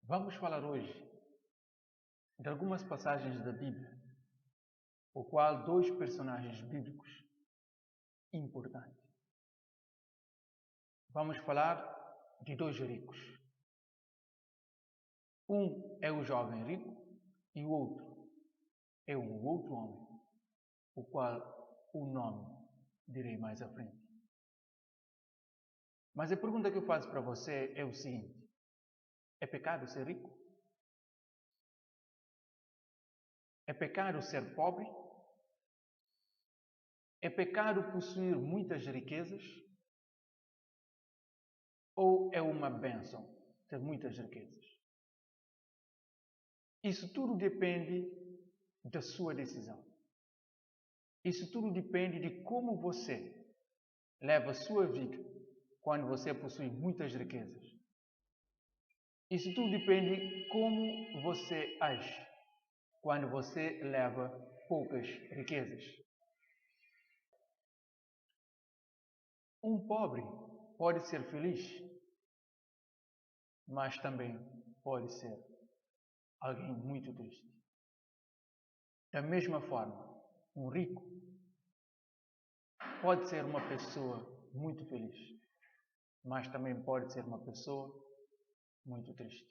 Vamos falar hoje de algumas passagens da Bíblia, o qual dois personagens bíblicos importantes. Vamos falar de dois ricos. Um é o jovem rico e o outro é um outro homem, o qual o nome direi mais à frente. Mas a pergunta que eu faço para você é o seguinte: é pecado ser rico? É pecado ser pobre? É pecado possuir muitas riquezas? Ou é uma bênção ter muitas riquezas? Isso tudo depende da sua decisão. Isso tudo depende de como você leva a sua vida quando você possui muitas riquezas. Isso tudo depende de como você age quando você leva poucas riquezas. Um pobre pode ser feliz, mas também pode ser alguém muito triste. Da mesma forma, um rico pode ser uma pessoa muito feliz, mas também pode ser uma pessoa muito triste.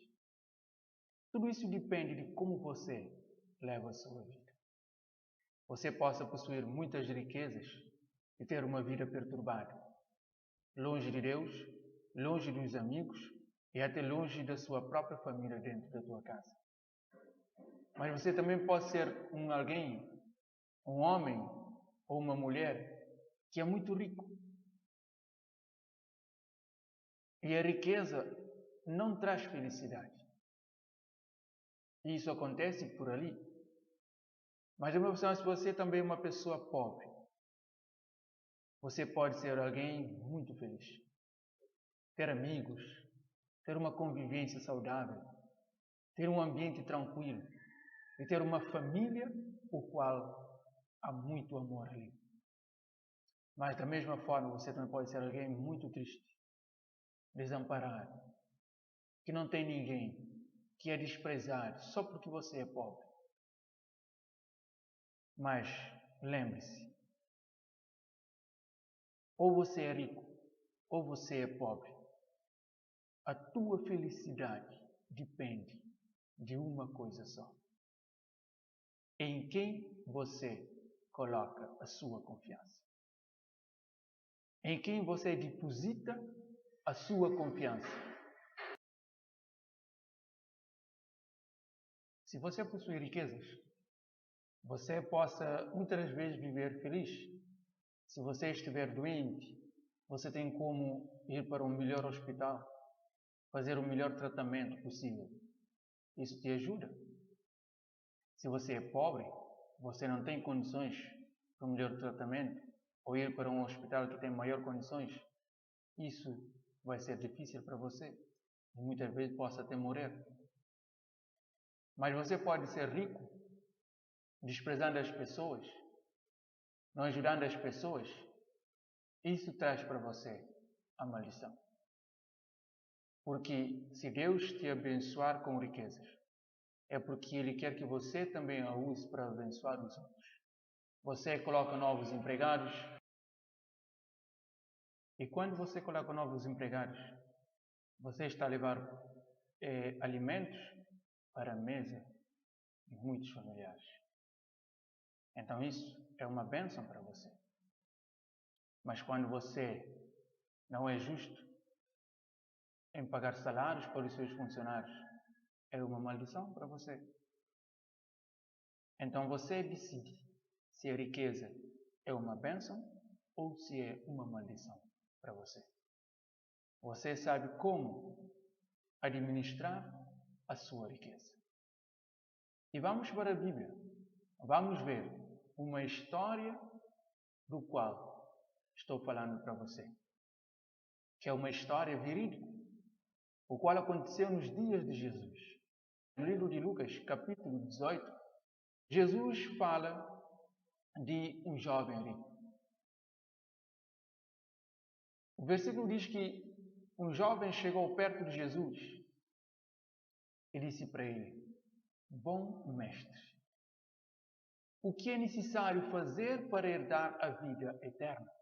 Tudo isso depende de como você leva a sua vida. Você possa possuir muitas riquezas e ter uma vida perturbada, longe de Deus, longe dos amigos e até longe da sua própria família dentro da tua casa. Mas você também pode ser um homem ou uma mulher que é muito rico. E a riqueza não traz felicidade. E isso acontece por ali. Mas a minha opção é se você também é uma pessoa pobre. Você pode ser alguém muito feliz. Ter amigos, ter uma convivência saudável, ter um ambiente tranquilo e ter uma família o qual há muito amor ali. Mas da mesma forma você também pode ser alguém muito triste, desamparado, que não tem ninguém, que é desprezado só porque você é pobre. Mas lembre-se, ou você é rico, ou você é pobre. A tua felicidade depende de uma coisa só: em quem você coloca a sua confiança. Em quem você deposita a sua confiança. Se você possui riquezas, você possa muitas vezes viver feliz. Se você estiver doente, você tem como ir para um melhor hospital, fazer o melhor tratamento possível. Isso te ajuda. Se você é pobre, você não tem condições para um melhor tratamento, ou ir para um hospital que tem maiores condições, isso vai ser difícil para você. E muitas vezes possa até morrer. Mas você pode ser rico, desprezando as pessoas, não ajudando as pessoas. Isso traz para você a maldição. Porque se Deus te abençoar com riquezas, é porque Ele quer que você também a use para abençoar os outros. Você coloca novos empregados. E quando você coloca novos empregados, você está a levar alimentos para a mesa de muitos familiares. Então isso é uma bênção para você. Mas quando você não é justo em pagar salários para os seus funcionários, é uma maldição para você. Então você decide se a riqueza é uma bênção ou se é uma maldição para você. Você sabe como administrar a sua riqueza. E vamos para a Bíblia. Vamos ver uma história do qual estou falando para você. Que é uma história verídica, o qual aconteceu nos dias de Jesus. No livro de Lucas, capítulo 18, Jesus fala de um jovem rico. O versículo diz que um jovem chegou perto de Jesus e disse para ele: Bom mestre, o que é necessário fazer para herdar a vida eterna?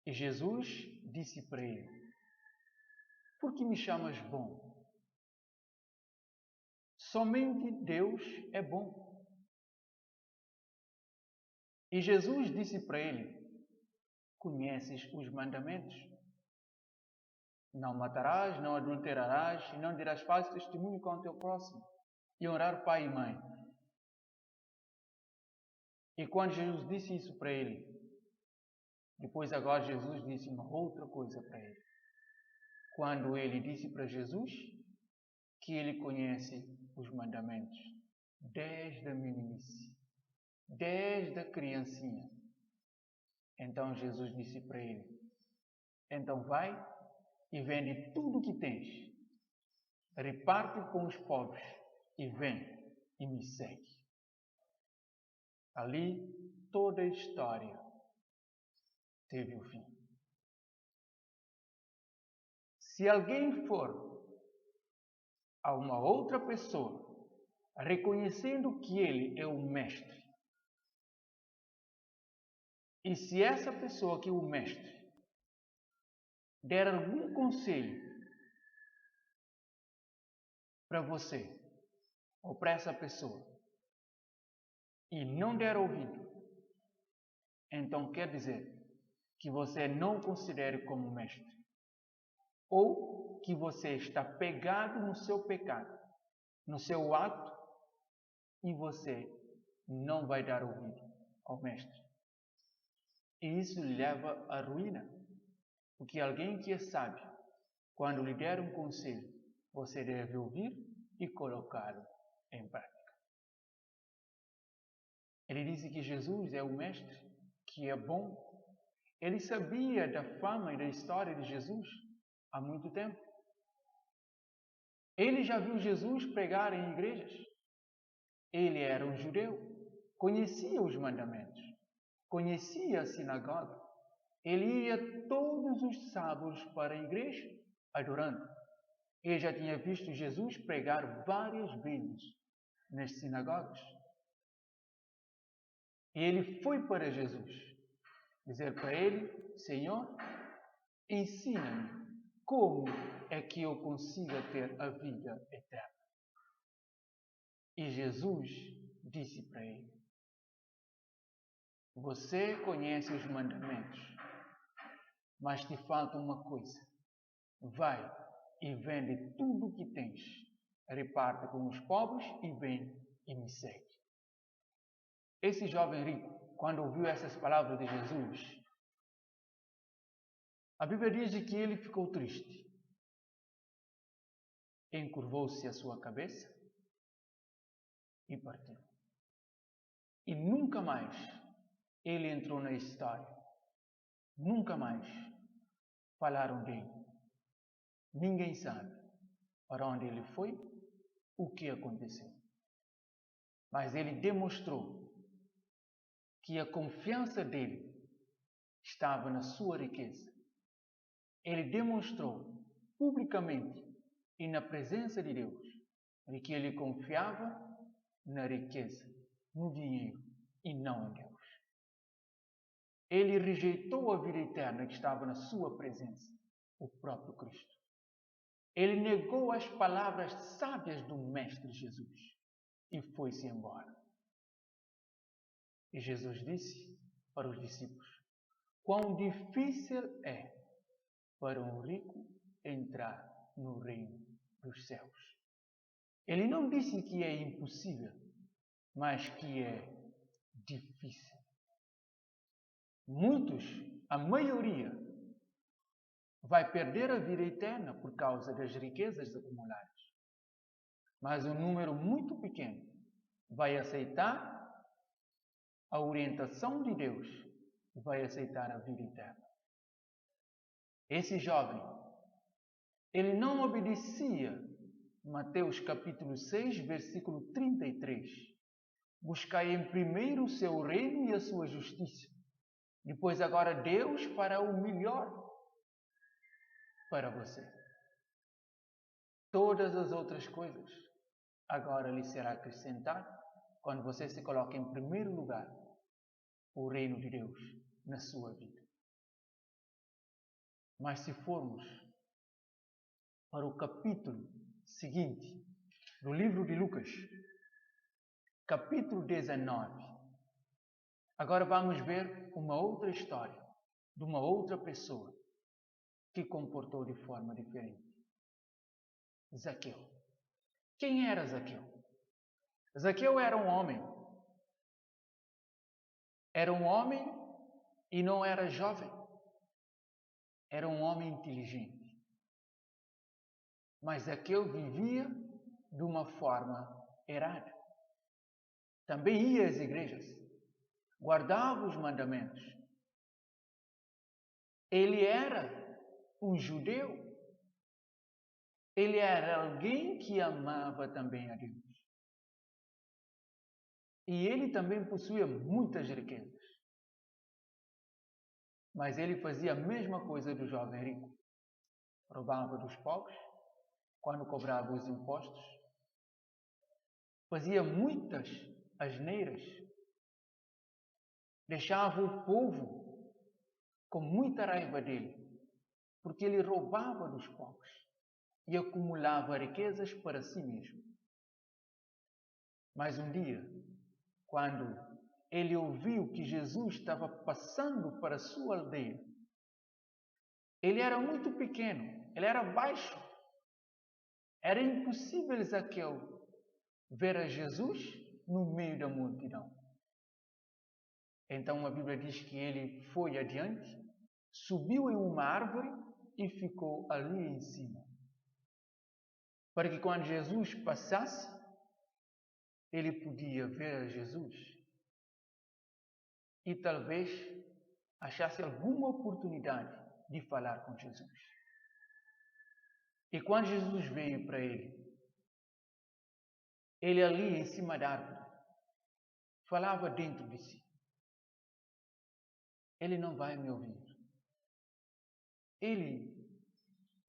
E Jesus disse para ele: Por que me chamas bom? Somente Deus é bom. E Jesus disse para ele: Conheces os mandamentos? Não matarás, não adulterarás, não dirás falso testemunho com o teu próximo, e honrar pai e mãe. E quando Jesus disse isso para ele, depois agora Jesus disse uma outra coisa para ele. Quando ele disse para Jesus que ele conhece os mandamentos, desde a meninice, desde a criancinha. Então Jesus disse para ele: Então vai e vende tudo o que tens, reparte com os pobres e vem e me segue. Ali toda a história teve o fim. Se alguém for a uma outra pessoa reconhecendo que ele é o mestre, e se essa pessoa que é o mestre der algum conselho para você ou para essa pessoa e não der ouvido, então quer dizer que você não o considere como mestre, ou que você está pegado no seu pecado, no seu ato, e você não vai dar ouvido ao mestre. E isso leva à ruína, porque alguém que é sábio, quando lhe der um conselho, você deve ouvir e colocá-lo em prática. Ele disse que Jesus é o mestre, que é bom. Ele sabia da fama e da história de Jesus há muito tempo. Ele já viu Jesus pregar em igrejas. Ele era um judeu, conhecia os mandamentos, conhecia a sinagoga. Ele ia todos os sábados para a igreja, adorando. Ele já tinha visto Jesus pregar várias vezes nas sinagogas. E ele foi para Jesus, dizer para ele: Senhor, ensina-me como é que eu consiga ter a vida eterna. E Jesus disse para ele: Você conhece os mandamentos, mas te falta uma coisa. Vai e vende tudo o que tens, reparte com os pobres e vem e me segue. Esse jovem rico, quando ouviu essas palavras de Jesus, a Bíblia diz que ele ficou triste. Encurvou-se a sua cabeça e partiu. E nunca mais ele entrou na história. Nunca mais falaram dele. Ninguém sabe para onde ele foi, o que aconteceu. Mas ele demonstrou que a confiança dele estava na sua riqueza. Ele demonstrou publicamente e na presença de Deus de que ele confiava na riqueza, no dinheiro e não em Deus. Ele rejeitou a vida eterna que estava na sua presença, o próprio Cristo. Ele negou as palavras sábias do Mestre Jesus e foi-se embora. E Jesus disse para os discípulos: Quão difícil é para um rico entrar no reino dos céus. Ele não disse que é impossível, mas que é difícil. Muitos, a maioria, vai perder a vida eterna por causa das riquezas acumuladas. Mas um número muito pequeno vai aceitar a orientação de Deus e vai aceitar a vida eterna. Esse jovem, ele não obedecia Mateus capítulo 6, versículo 33. Buscai em primeiro o seu reino e a sua justiça. Depois agora Deus fará o melhor para você. Todas as outras coisas agora lhe será acrescentado quando você se coloca em primeiro lugar o reino de Deus na sua vida. Mas se formos para o capítulo seguinte do livro de Lucas, capítulo 19, agora vamos ver uma outra história de uma outra pessoa que comportou de forma diferente. Zaqueu. Quem era Zaqueu? Zaqueu era um homem. Era um homem e não era jovem. Era um homem inteligente. Mas Zaqueu vivia de uma forma errada. Também ia às igrejas. Guardava os mandamentos. Ele era um judeu. Ele era alguém que amava também a Deus. E ele também possuía muitas riquezas. Mas ele fazia a mesma coisa do jovem rico. Roubava dos pobres, quando cobrava os impostos. Fazia muitas asneiras. Deixava o povo com muita raiva dele, porque ele roubava dos pobres e acumulava riquezas para si mesmo. Mas um dia, quando ele ouviu que Jesus estava passando para a sua aldeia, ele era muito pequeno, ele era baixo. Era impossível Zaqueu ver a Jesus no meio da multidão. Então a Bíblia diz que ele foi adiante, subiu em uma árvore e ficou ali em cima. Para que quando Jesus passasse, ele podia ver a Jesus e talvez achasse alguma oportunidade de falar com Jesus. E quando Jesus veio para ele ali em cima da árvore, falava dentro de si: ele não vai me ouvir. Ele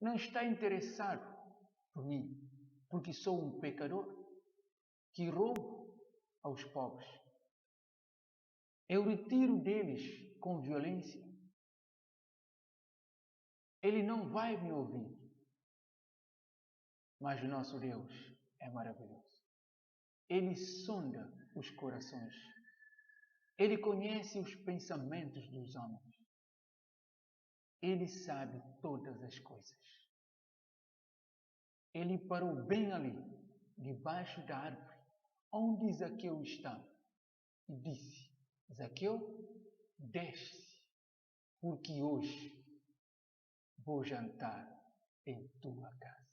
não está interessado por mim, porque sou um pecador que roubo aos pobres. Eu retiro deles com violência. Ele não vai me ouvir. Mas o nosso Deus é maravilhoso. Ele sonda os corações. Ele conhece os pensamentos dos homens. Ele sabe todas as coisas. Ele parou bem ali, debaixo da árvore, onde Zaqueu estava, e disse: Zaqueu, desce, porque hoje vou jantar em tua casa.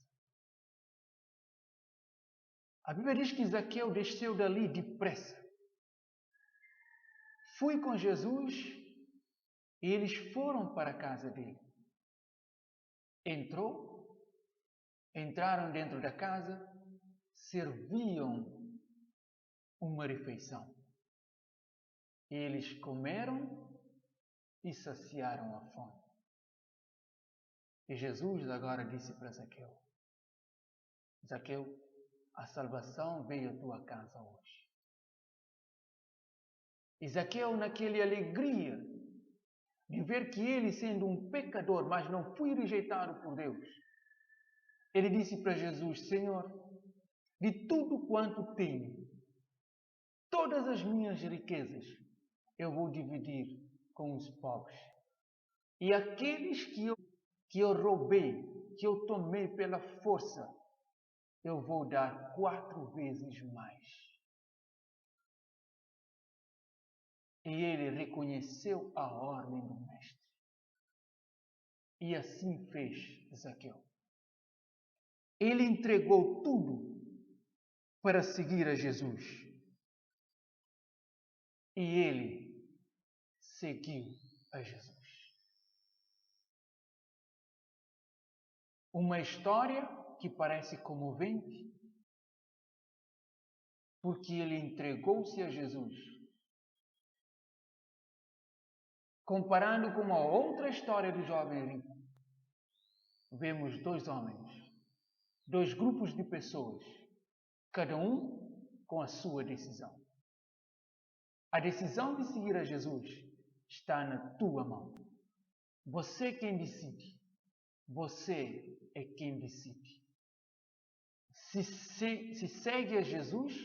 A Bíblia diz que Zaqueu desceu dali depressa. Foi com Jesus e eles foram para a casa dele. Entraram dentro da casa, serviam uma refeição. Eles comeram e saciaram a fome. E Jesus agora disse para Zaqueu: Zaqueu, a salvação veio à tua casa hoje. E Zaqueu, naquela alegria de ver que ele, sendo um pecador, mas não foi rejeitado por Deus, ele disse para Jesus: Senhor, de tudo quanto tenho, todas as minhas riquezas, eu vou dividir com os pobres. E aqueles que eu roubei, que eu tomei pela força, eu vou dar 4 vezes mais. E ele reconheceu a ordem do mestre. E assim fez Zaqueu. Ele entregou tudo para seguir a Jesus. E ele seguiu a Jesus. Uma história que parece comovente, porque ele entregou-se a Jesus. Comparando com a outra história do jovem rico, vemos 2 homens dois grupos de pessoas, cada um com a sua decisão. A decisão de seguir a Jesus está na tua mão. Você é quem decide. Você é quem decide. Se segue a Jesus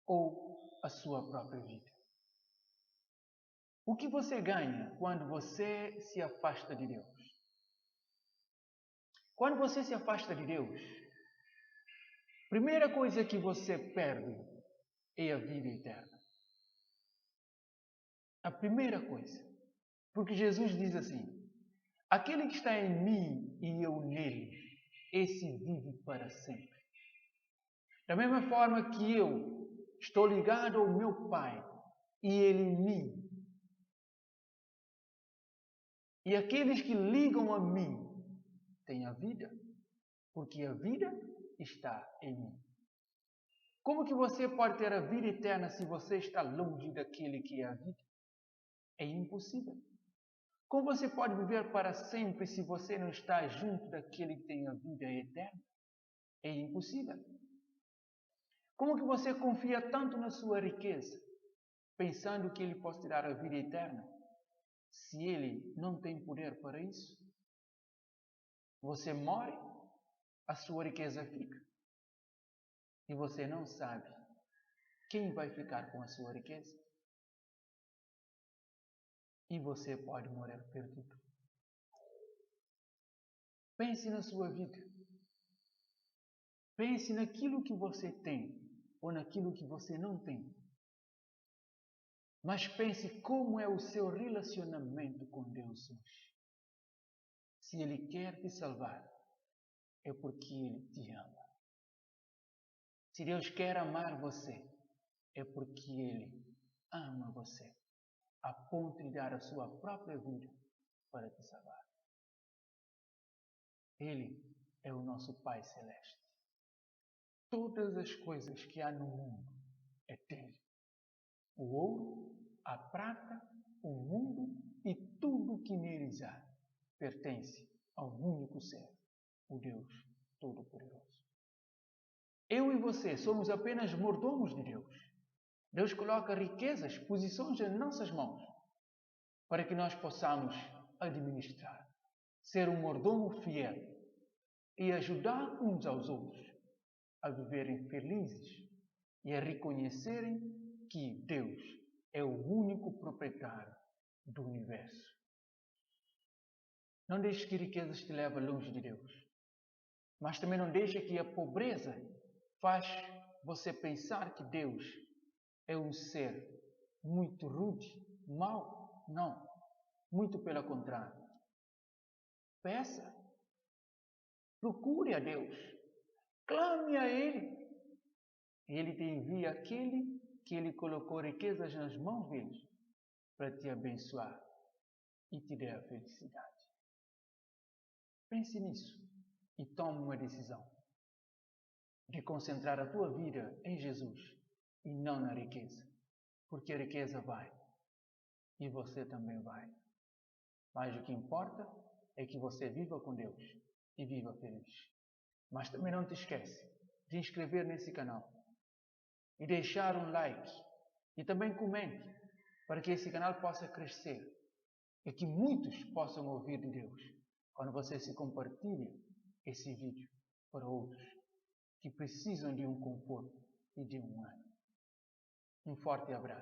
ou a sua própria vida. O que você ganha quando você se afasta de Deus? Quando você se afasta de Deus, a primeira coisa que você perde é a vida eterna. A primeira coisa. Porque Jesus diz assim: aquele que está em mim e eu nele, esse vive para sempre. Da mesma forma que eu estou ligado ao meu Pai e Ele em mim. E aqueles que ligam a mim têm a vida, porque a vida está em mim. Como que você pode ter a vida eterna se você está longe daquele que é a vida? É impossível. Como você pode viver para sempre se você não está junto daquele que tem a vida eterna? É impossível. Como que você confia tanto na sua riqueza, pensando que ele pode te dar a vida eterna, se ele não tem poder para isso? Você morre, a sua riqueza fica. E você não sabe quem vai ficar com a sua riqueza. E você pode morrer perdido. Pense na sua vida. Pense naquilo que você tem ou naquilo que você não tem. Mas pense como é o seu relacionamento com Deus hoje. Se Ele quer te salvar, é porque Ele te ama. Se Deus quer amar você, é porque Ele ama você, a ponto de dar a sua própria vida para te salvar. Ele é o nosso Pai Celeste. Todas as coisas que há no mundo é dele. O ouro, a prata, o mundo e tudo que neles há pertence ao único ser, o Deus Todo-Poderoso. Eu e você somos apenas mordomos de Deus. Deus coloca riquezas, posições em nossas mãos para que nós possamos administrar, ser um mordomo fiel e ajudar uns aos outros a viverem felizes e a reconhecerem que Deus é o único proprietário do universo. Não deixe que riquezas te levem longe de Deus, mas também não deixe que a pobreza faz você pensar que Deus é um ser muito rude, mau. Não, muito pelo contrário. Peça, procure a Deus, clame a Ele. Ele te envia aquele que Ele colocou riquezas nas mãos deles para te abençoar e te dar a felicidade. Pense nisso e tome uma decisão de concentrar a tua vida em Jesus e não na riqueza, porque a riqueza vai e você também vai. Mas o que importa é que você viva com Deus e viva feliz. Mas também não te esquece de inscrever nesse canal e deixar um like e também comente para que esse canal possa crescer e que muitos possam ouvir de Deus quando você se compartilha esse vídeo para outros que precisam de um conforto e de um ânimo. Um forte abraço.